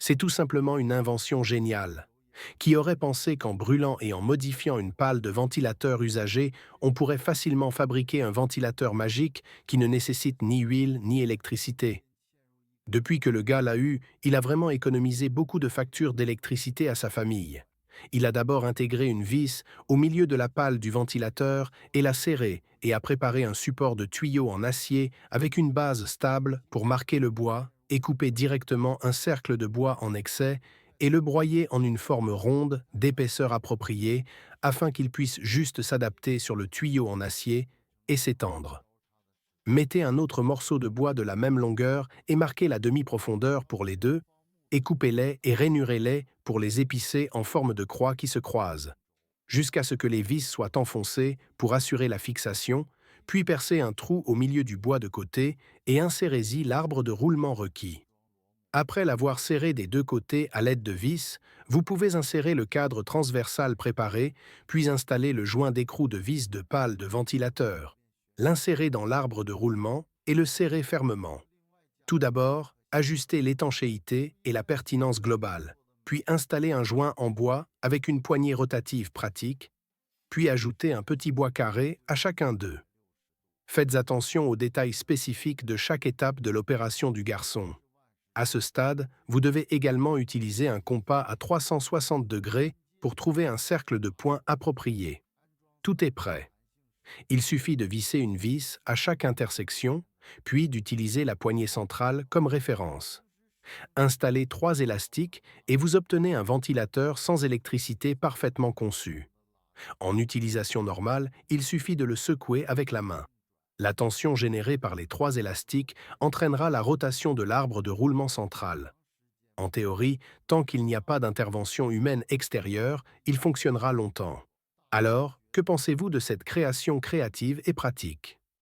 C'est tout simplement une invention géniale. Qui aurait pensé qu'en brûlant et en modifiant une pale de ventilateur usagée, on pourrait facilement fabriquer un ventilateur magique qui ne nécessite ni huile ni électricité? Depuis que le gars l'a eu, il a vraiment économisé beaucoup de factures d'électricité à sa famille. Il a d'abord intégré une vis au milieu de la pale du ventilateur et l'a serrée et a préparé un support de tuyau en acier avec une base stable pour marquer le bois et couper directement un cercle de bois en excès et le broyer en une forme ronde d'épaisseur appropriée afin qu'il puisse juste s'adapter sur le tuyau en acier et s'étendre. Mettez un autre morceau de bois de la même longueur et marquez la demi-profondeur pour les deux, et coupez-les et rainurez-les pour les épicer en forme de croix qui se croisent, jusqu'à ce que les vis soient enfoncées pour assurer la fixation, puis percez un trou au milieu du bois de côté et insérez-y l'arbre de roulement requis. Après l'avoir serré des deux côtés à l'aide de vis, vous pouvez insérer le cadre transversal préparé, puis installer le joint d'écrou de vis de pale de ventilateur, l'insérer dans l'arbre de roulement et le serrer fermement. Tout d'abord, ajustez l'étanchéité et la pertinence globale, puis installez un joint en bois avec une poignée rotative pratique, puis ajoutez un petit bois carré à chacun d'eux. Faites attention aux détails spécifiques de chaque étape de l'opération du garçon. À ce stade, vous devez également utiliser un compas à 360 degrés pour trouver un cercle de points approprié. Tout est prêt. Il suffit de visser une vis à chaque intersection, puis d'utiliser la poignée centrale comme référence. Installez 3 élastiques et vous obtenez un ventilateur sans électricité parfaitement conçu. En utilisation normale, il suffit de le secouer avec la main. La tension générée par les 3 élastiques entraînera la rotation de l'arbre de roulement central. En théorie, tant qu'il n'y a pas d'intervention humaine extérieure, il fonctionnera longtemps. Alors, que pensez-vous de cette création créative et pratique?